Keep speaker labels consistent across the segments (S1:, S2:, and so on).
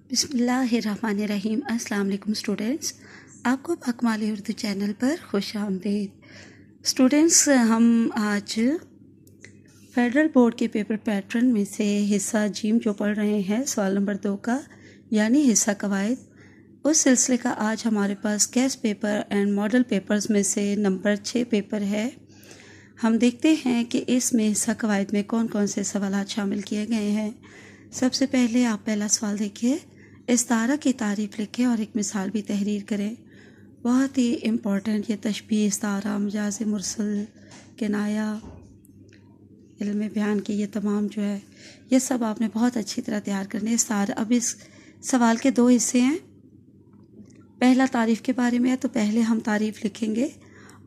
S1: بسم اللہ الرحمن الرحیم۔ السلام علیکم اسٹوڈینٹس، آپ کو اکمال اردو چینل پر خوش آمدید۔ اسٹوڈینٹس، ہم آج فیڈرل بورڈ کے پیپر پیٹرن میں سے حصہ جیم جو پڑھ رہے ہیں، سوال نمبر 2 کا، یعنی حصہ قواعد۔ اس سلسلے کا آج ہمارے پاس guess paper and model papers میں سے نمبر 6 پیپر ہے۔ ہم دیکھتے ہیں کہ اس میں حصہ قواعد میں کون کون سے سوالات شامل کیے گئے ہیں۔ سب سے پہلے آپ پہلا سوال دیکھیے، استعارہ کی تعریف لکھیں اور ایک مثال بھی تحریر کریں۔ بہت ہی امپورٹنٹ یہ تشبیہ، استعارہ، مجاز مرسل، کنایہ، علم بیان کے یہ تمام جو ہے یہ سب آپ نے بہت اچھی طرح تیار کرنے۔ استعارہ، اب اس سوال کے 2 حصے ہیں۔ پہلا تعریف کے بارے میں ہے، تو پہلے ہم تعریف لکھیں گے،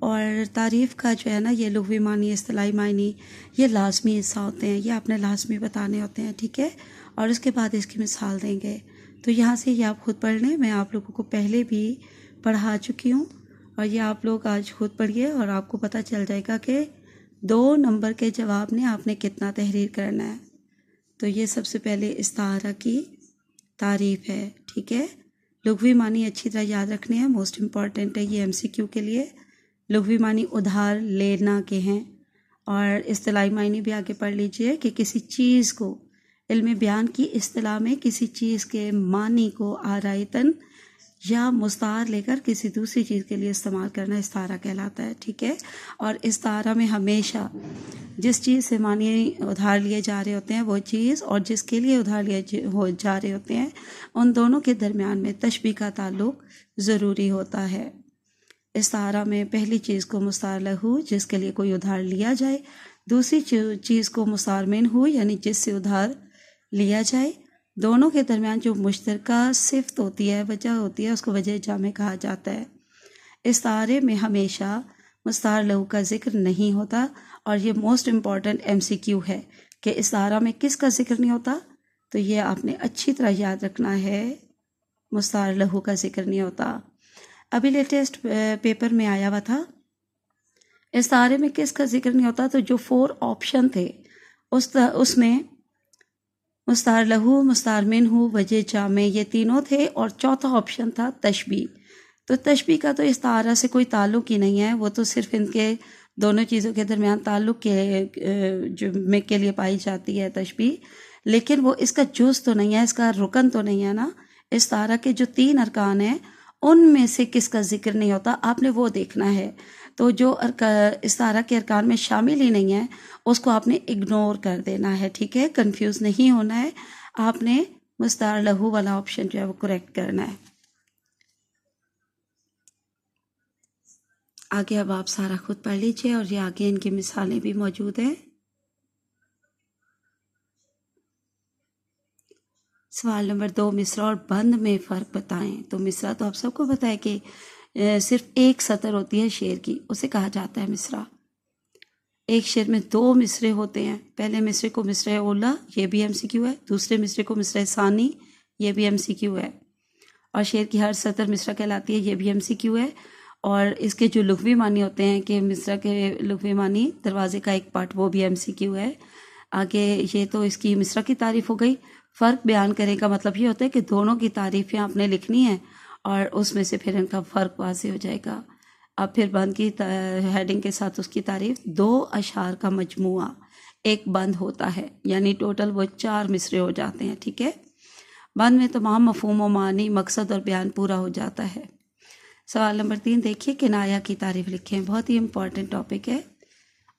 S1: اور تعریف کا جو ہے نا یہ لغوی معنی، اصطلاحی معنی، یہ لازمی حصہ ہوتے ہیں، یہ آپ نے لازمی بتانے ہوتے ہیں، ٹھیک ہے، اور اس کے بعد اس کی مثال دیں گے۔ تو یہاں سے یہ آپ خود پڑھ لیں، میں آپ لوگوں کو پہلے بھی پڑھا چکی ہوں، اور یہ آپ لوگ آج خود پڑھیے اور آپ کو پتہ چل جائے گا کہ 2 نمبر کے جواب نے آپ نے کتنا تحریر کرنا ہے۔ تو یہ سب سے پہلے استعارہ کی تعریف ہے، ٹھیک ہے۔ لغوی معنی اچھی طرح یاد رکھنے ہیں، موسٹ امپورٹنٹ ہے یہ MCQ کے لیے۔ لغوی معنی ادھار لینا کے ہیں، اور اصطلاحی معنی بھی آگے پڑھ لیجئے کہ کسی چیز کو، علم بیان کی اصطلاح میں کسی چیز کے معنی کو آرائتاً یا مستعار لے کر کسی دوسری چیز کے لیے استعمال کرنا استعارہ کہلاتا ہے، ٹھیک ہے۔ اور استعارہ میں ہمیشہ جس چیز سے معنی ادھار لیے جا رہے ہوتے ہیں وہ چیز، اور جس کے لیے ادھار لیے جا رہے ہوتے ہیں، ان دونوں کے درمیان میں تشبیہ کا تعلق ضروری ہوتا ہے۔ استعارہ میں پہلی چیز کو مستعار لہو، جس کے لیے کوئی ادھار لیا جائے، دوسری چیز کو مستعار منہ، یعنی جس سے ادھار لیا جائے۔ دونوں کے درمیان جو مشترکہ صفت ہوتی ہے، وجہ ہوتی ہے، اس کو وجہ جامع کہا جاتا ہے۔ استعارے میں ہمیشہ مستعار لہو کا ذکر نہیں ہوتا، اور یہ موسٹ امپورٹنٹ MCQ ہے کہ استعارہ میں کس کا ذکر نہیں ہوتا، تو یہ آپ نے اچھی طرح یاد رکھنا ہے، مستعار لہو کا ذکر نہیں ہوتا۔ ابھی لیٹسٹ پیپر میں آیا ہوا تھا، استعارے میں کس کا ذکر نہیں ہوتا، تو جو 4 آپشن تھے اس میں مستعار لہو، مستعار منہ، وجہ جامع، یہ تینوں تھے، اور چوتھا آپشن تھا تشبیہ۔ تو تشبیہ کا تو استعارہ سے کوئی تعلق ہی نہیں ہے، وہ تو صرف ان کے دونوں چیزوں کے درمیان تعلق کے لیے پائی جاتی ہے تشبیہ، لیکن وہ اس کا جز تو نہیں ہے، اس کا رکن تو نہیں ہے نا۔ استعارہ کے جو 3 ارکان ہیں ان میں سے کس کا ذکر نہیں ہوتا، آپ نے وہ دیکھنا ہے۔ تو جو استعارہ کے ارکان میں شامل ہی نہیں ہے اس کو آپ نے اگنور کر دینا ہے، ٹھیک ہے، کنفیوز نہیں ہونا ہے، آپ نے مستعار لہو والا آپشن جو ہے وہ کریکٹ کرنا ہے۔ آگے اب آپ سارا خود پڑھ لیجئے، اور یہ آگے ان کی مثالیں بھی موجود ہیں۔ سوال نمبر 2، مصرع اور بند میں فرق بتائیں۔ تو مصرع تو آپ سب کو پتہ ہے کہ صرف ایک سطر ہوتی ہے شعر کی، اسے کہا جاتا ہے مصرع۔ ایک شعر میں 2 مصرعے ہوتے ہیں، پہلے مصرعے کو مصرع اولا، یہ بھی MCQ ہے، دوسرے مصرعے کو مصرع ثانی، یہ بھی MCQ ہے، اور شعر کی ہر سطر مصرع کہلاتی ہے، یہ بھی MCQ ہے۔ اور اس کے جو لغوی معنی ہوتے ہیں کہ مصرع کے لغوی معنی دروازے کا ایک پارٹ، وہ بھی MCQ ہے۔ آگے یہ تو اس کی مصرع کی تعریف ہو گئی۔ فرق بیان کرنے کا مطلب یہ ہوتا ہے کہ دونوں کی تعریفیں آپ نے لکھنی ہیں، اور اس میں سے پھر ان کا فرق واضح ہو جائے گا۔ اب پھر بند کی ہیڈنگ کے ساتھ اس کی تعریف، 2 اشعار کا مجموعہ ایک بند ہوتا ہے، یعنی ٹوٹل وہ 4 مصرعے ہو جاتے ہیں، ٹھیک ہے۔ بند میں تمام مفہوم و معنی، مقصد اور بیان پورا ہو جاتا ہے۔ سوال نمبر 3 دیکھیے، کنایہ کی تعریف لکھیں، بہت ہی امپورٹنٹ ٹاپک ہے،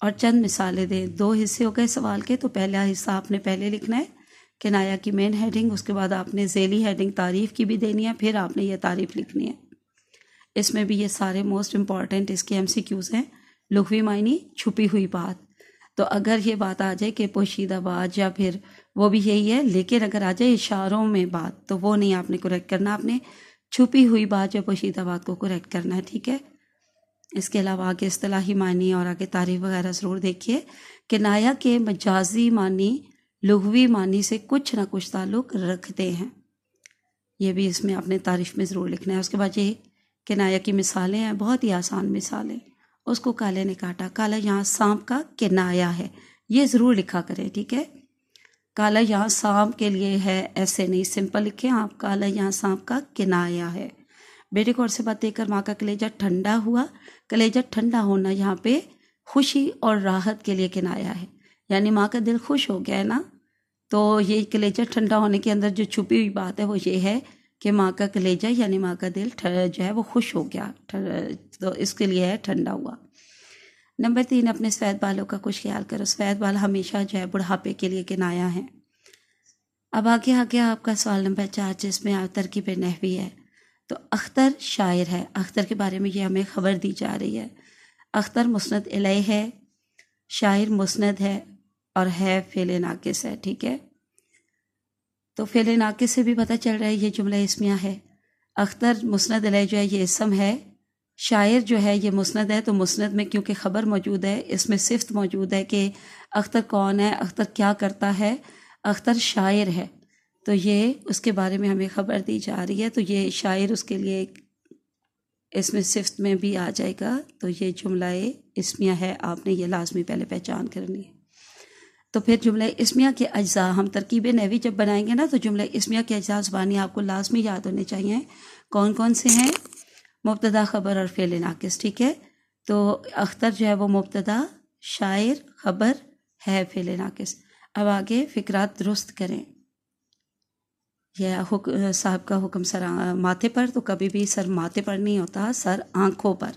S1: اور چند مثالیں دیں۔ 2 حصے ہو گئے سوال کے، تو پہلا حصہ آپ نے پہلے لکھنا ہے، کنایہ کی مین ہیڈنگ، اس کے بعد آپ نے ذیلی ہیڈنگ تعریف کی بھی دینی ہے، پھر آپ نے یہ تعریف لکھنی ہے۔ اس میں بھی یہ سارے موسٹ امپورٹنٹ اس کے MCQs ہیں۔ لغوی معنی، چھپی ہوئی بات، تو اگر یہ بات آ جائے کہ پوشیدہ بات، یا پھر وہ بھی یہی ہے، لیکن اگر آ جائے اشاروں میں بات، تو وہ نہیں آپ نے کریکٹ کرنا، آپ نے چھپی ہوئی بات یا پوشیدہ بات کو کریکٹ کرنا ہے، ٹھیک ہے۔ اس کے علاوہ آگے اصطلاحی معنی اور آگے تعریف وغیرہ ضرور دیکھیے۔ کنایہ کے مجازی معنی لغوی معنی سے کچھ نہ کچھ تعلق رکھتے ہیں، یہ بھی اس میں آپ نے تعریف میں ضرور لکھنا ہے۔ اس کے بعد یہ کنایہ کی مثالیں ہیں، بہت ہی آسان مثالیں۔ اس کو کالے نے کاٹا، کالا یہاں سانپ کا کنایہ ہے، یہ ضرور لکھا کریں، ٹھیک ہے۔ کالا یہاں سانپ کے لیے ہے، ایسے نہیں سمپل لکھیں آپ، کالا یہاں سانپ کا کنایا ہے۔ بیٹے کو اور سے بات دیکھ کر ماں کا کلیجہ ٹھنڈا ہوا، کلیجہ ٹھنڈا ہونا یہاں پہ خوشی اور راحت کے لیے کنایا ہے، یعنی ماں کا دل خوش ہو گیا ہے نا، تو یہ کلیجہ ٹھنڈا ہونے کے اندر جو چھپی ہوئی بات ہے وہ یہ ہے کہ ماں کا کلیجہ یعنی ماں کا دل جو ہے وہ خوش ہو گیا، تو اس کے لیے ہے ٹھنڈا ہوا۔ نمبر 3، اپنے سفید بالوں کا کچھ خیال کرو۔ سفید بال ہمیشہ جو ہے بڑھاپے کے لیے کنایا ہے۔ اب آگے آپ کا سوال نمبر 4 جس میں ترکیب نحوی ہے، تو اختر شاعر ہے، اختر کے بارے میں یہ ہمیں خبر دی جا رہی ہے۔ اختر مسند الیہ ہے، شاعر مسند ہے، اور ہے فعل ناقص ہے، ٹھیک ہے۔ تو فعل ناقص سے بھی پتہ چل رہا ہے یہ جملہ اسمیہ ہے۔ اختر مسند الیہ جو ہے یہ اسم ہے، شاعر جو ہے یہ مسند ہے، تو مسند میں کیونکہ خبر موجود ہے، اس میں صفت موجود ہے کہ اختر کون ہے، اختر کیا کرتا ہے، اختر شاعر ہے، تو یہ اس کے بارے میں ہمیں خبر دی جا رہی ہے، تو یہ شاعر اس کے لیے اس میں صفت میں بھی آ جائے گا، تو یہ جملہ اسمیہ ہے، آپ نے یہ لازمی پہلے پہچان کرنی ہے۔ تو پھر جملہ اسمیہ کے اجزاء، ہم ترکیب نحوی جب بنائیں گے نا تو جملہ اسمیہ کے اجزاء زبانی آپ کو لازمی یاد ہونے چاہیے، کون کون سے ہیں؟ مبتدا، خبر اور فعل ناقص، ٹھیک ہے۔ تو اختر جو ہے وہ مبتدا، شاعر خبر ہے فعل ناقص۔ اب آگے فقرات درست کریں۔ یہ صاحب کا حکم سر ماتھے پر، تو کبھی بھی سر ماتھے پر نہیں ہوتا، سر آنکھوں پر۔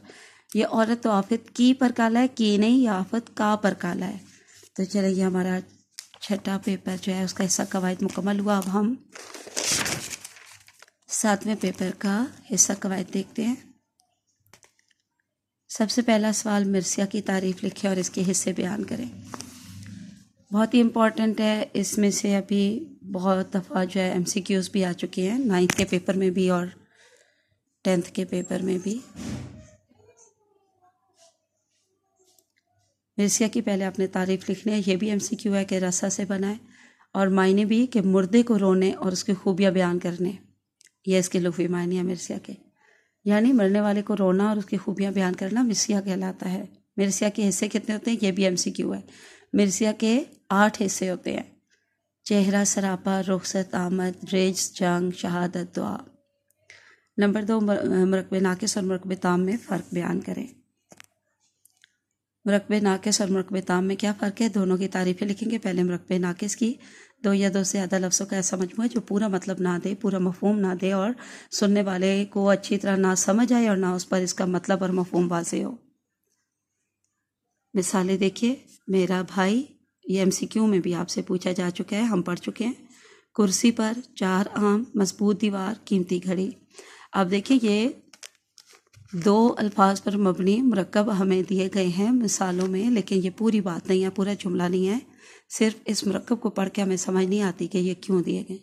S1: یہ عورت تو آفت کی پر کالا ہے، کی نہیں، یہ آفت کا پر کالا ہے۔ تو چلے یہ ہمارا چھٹا پیپر جو ہے اس کا حصہ قواعد مکمل ہوا۔ اب ہم 7ویں پیپر کا حصہ قواعد دیکھتے ہیں۔ سب سے پہلا سوال، مرثیہ کی تعریف لکھیں اور اس کے حصے بیان کریں۔ بہت ہی امپورٹنٹ ہے، اس میں سے ابھی بہت دفعہ جو ہے ایم سی کیوز بھی آ چکے ہیں، 9th کے پیپر میں بھی اور 10th کے پیپر میں بھی۔ مرثیہ کی پہلے آپ نے تعریف لکھنی ہے، یہ بھی ایم سی کیو ہے کہ رسا سے بنا ہے، اور معنی بھی کہ مردے کو رونے اور اس کی خوبیاں بیان کرنے، یہ اس کے لغوی معنی ہے مرثیہ کے، یعنی مرنے والے کو رونا اور اس کی خوبیاں بیان کرنا مرثیہ کہلاتا ہے۔ مرثیہ کے حصے کتنے ہوتے ہیں؟ یہ بھی ایم سی کیو ہے۔ مرثیہ کے 8 حصے ہوتے ہیں: چہرہ، سراپا، رخصت، آمد، رجز، جنگ، شہادت، دعا۔ نمبر 2، مرکب ناقص اور مرکب تام میں فرق بیان کریں۔ مرکب ناقص اور مرکب تام میں کیا فرق ہے؟ دونوں کی تعریفیں لکھیں گے۔ پہلے مرکب ناقص کی، 2 یا 2 سے زیادہ لفظوں کا ایسا مجموعہ جو پورا مطلب نہ دے، پورا مفہوم نہ دے، اور سننے والے کو اچھی طرح نہ سمجھ آئے اور نہ اس پر اس کا مطلب اور مفہوم واضح ہو۔ مثالیں دیکھیے، میرا بھائی، یہ ایم سی کیو میں بھی آپ سے پوچھا جا چکا ہے، ہم پڑھ چکے ہیں۔ کرسی پر، 4 آم، مضبوط دیوار، قیمتی گھڑی۔ اب دیکھیں یہ 2 الفاظ پر مبنی مرکب ہمیں دیے گئے ہیں مثالوں میں، لیکن یہ پوری بات نہیں ہے، پورا جملہ نہیں ہے، صرف اس مرکب کو پڑھ کے ہمیں سمجھ نہیں آتی کہ یہ کیوں دیے گئے۔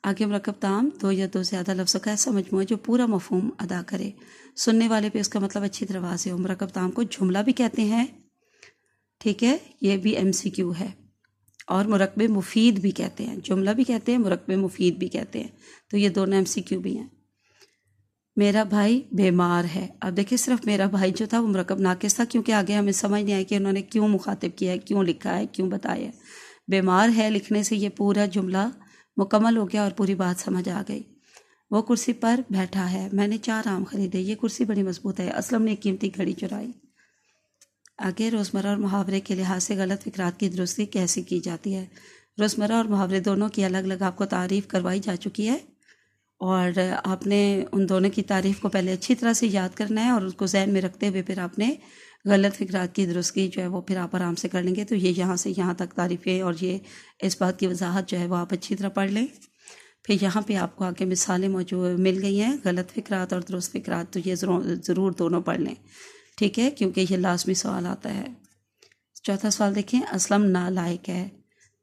S1: آگے مرکب تام، 2 یا 2 سے زیادہ لفظوں کا ایسا مجموعہ جو پورا مفہوم ادا کرے، سننے والے پہ اس کا مطلب اچھی طرح واضح ہو۔ مرکب تام کو جملہ بھی کہتے ہیں، ٹھیک ہے، یہ بھی ایم سی کیو ہے، اور مرکب مفید بھی کہتے ہیں، جملہ بھی کہتے ہیں، مرکب مفید بھی کہتے ہیں، تو یہ دونوں ایم سی کیو بھی ہیں۔ میرا بھائی بیمار ہے، اب دیکھیں صرف میرا بھائی جو تھا وہ مرکب ناقص تھا، کیونکہ آگے ہمیں سمجھ نہیں آئی کہ انہوں نے کیوں مخاطب کیا ہے، کیوں لکھا ہے، کیوں بتایا ہے۔ بیمار ہے لکھنے سے یہ پورا جملہ مکمل ہو گیا اور پوری بات سمجھ آ گئی۔ وہ کرسی پر بیٹھا ہے، میں نے 4 آم خریدے، یہ کرسی بڑی مضبوط ہے، اسلم نے ایک قیمتی گھڑی چرائی۔ آگے روزمرہ اور محاورے کے لحاظ سے غلط فقرات کی درستی کیسے کی جاتی ہے؟ روزمرہ اور محاورے دونوں کی الگ الگ آپ کو تعریف کروائی جا چکی ہے، اور آپ نے ان دونوں کی تعریف کو پہلے اچھی طرح سے یاد کرنا ہے، اور اس کو ذہن میں رکھتے ہوئے پھر آپ نے غلط فقرات کی درستی جو ہے وہ پھر آپ آرام سے کر لیں گے۔ تو یہ یہاں سے یہاں تک تعریفیں اور یہ اس بات کی وضاحت جو ہے وہ آپ اچھی طرح پڑھ لیں۔ پھر یہاں پہ آپ کو آگے مثالیں موجود مل گئی ہیں، غلط فقرات اور درست فقرات، تو یہ ضرور دونوں پڑھ لیں، ٹھیک ہے، کیونکہ یہ لازمی سوال آتا ہے۔ چوتھا سوال دیکھیں، اسلم نالائق ہے،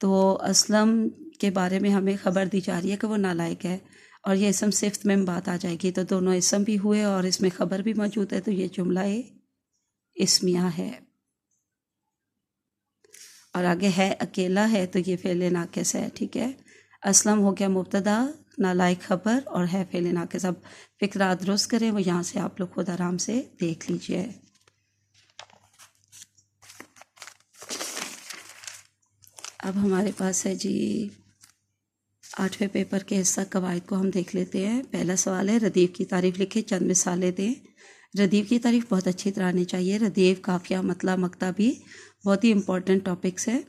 S1: تو اسلم کے بارے میں ہمیں خبر دی جا رہی ہے کہ وہ نالائق ہے، اور یہ اسم صفت میں بات آ جائے گی، تو دونوں اسم بھی ہوئے اور اس میں خبر بھی موجود ہے، تو یہ جملہ اسمیہ ہے۔ اور آگے ہے اکیلا ہے، تو یہ فعل ناقص ہے، ٹھیک ہے۔ اسلم ہو گیا مبتدا، نالائق خبر، اور ہے فعل ناقص۔ اب فقرات درست کریں، وہ یہاں سے آپ لوگ خود آرام سے دیکھ لیجئے۔ اب ہمارے پاس ہے جی 8ویں پیپر کے حصہ قواعد کو ہم دیکھ لیتے ہیں۔ پہلا سوال ہے ردیف کی تعریف لکھے، چند مثالیں دیں۔ ردیف کی تعریف بہت اچھی طرح آنی چاہیے۔ ردیف، قافیہ، مطلع، مقطع بھی بہت ہی امپورٹنٹ ٹاپکس ہیں۔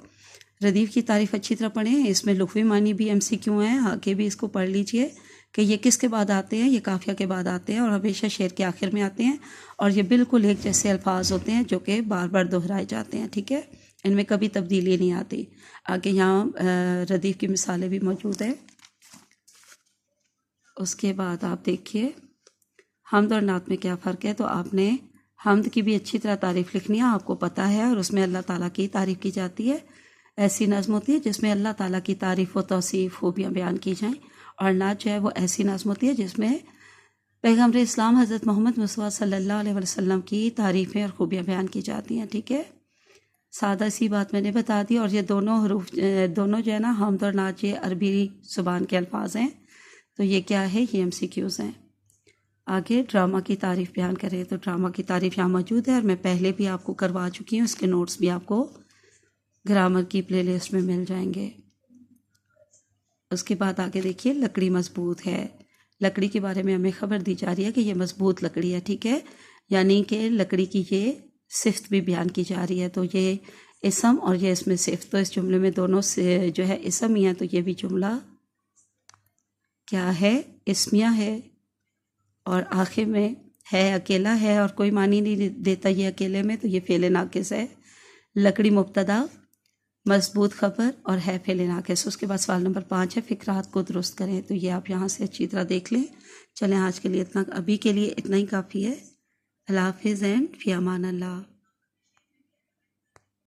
S1: ردیف کی تعریف اچھی طرح پڑھیں، اس میں لغوی معنی بھی MCQ ہیں، آگے بھی اس کو پڑھ لیجئے کہ یہ کس کے بعد آتے ہیں۔ یہ قافیہ کے بعد آتے ہیں اور ہمیشہ شعر کے آخر میں آتے ہیں، اور یہ بالکل ایک جیسے الفاظ ہوتے ہیں جو کہ بار بار دہرائے جاتے ہیں، ٹھیک ہے، ان میں کبھی تبدیلی نہیں آتی۔ آگے یہاں ردیف کی مثالیں بھی موجود ہیں۔ اس کے بعد آپ دیکھیے حمد اور نعت میں کیا فرق ہے۔ تو آپ نے حمد کی بھی اچھی طرح تعریف لکھنی ہے، آپ کو پتہ ہے، اور اس میں اللہ تعالیٰ کی تعریف کی جاتی ہے۔ ایسی نظم ہوتی ہے جس میں اللہ تعالیٰ کی تعریف و توصیف خوبیاں بیان کی جائیں، اور نعت جو ہے وہ ایسی نظم ہوتی ہے جس میں پیغمبر اسلام حضرت محمد مصطفیٰ صلی اللہ علیہ وسلم کی تعریفیں اور خوبیاں بیان کی جاتی ہیں، ٹھیک ہے۔ سادہ سی بات میں نے بتا دی، اور یہ دونوں حروف دونوں جو ہے نا، حمد اور نعت، یہ عربی زبان کے الفاظ ہیں، تو یہ کیا ہے، یہ MCQs ہیں۔ آگے ڈرامہ کی تعریف بیان کریں، تو ڈرامہ کی تعریف یہاں موجود ہے، اور میں پہلے بھی آپ کو کروا چکی ہوں، اس کے نوٹس بھی آپ کو گرامر کی پلے لسٹ میں مل جائیں گے۔ اس کے بعد آگے دیکھیے لکڑی مضبوط ہے۔ لکڑی کے بارے میں ہمیں خبر دی جا رہی ہے کہ یہ مضبوط لکڑی ہے، ٹھیک ہے، یعنی کہ لکڑی کی یہ صفت بھی بیان کی جا رہی ہے۔ تو یہ اسم اور یہ اس میں صفت، تو اس جملے میں دونوں سے جو ہے اسم ہی ہے، تو یہ بھی جملہ کیا ہے، اسمیہ ہے، اور آخر میں ہے اکیلا ہے اور کوئی معنی نہیں دیتا یہ اکیلے میں، تو یہ فعل ناقص ہے۔ لکڑی مبتدا، مضبوط خبر، اور ہے فعل ناقص۔ اس کے بعد سوال نمبر 5 ہے فقرات کو درست کریں، تو یہ آپ یہاں سے اچھی طرح دیکھ لیں۔ چلیں آج کے لیے ابھی کے لیے اتنا ہی کافی ہے۔ اللہ حافظ اینڈ فی امان اللہ۔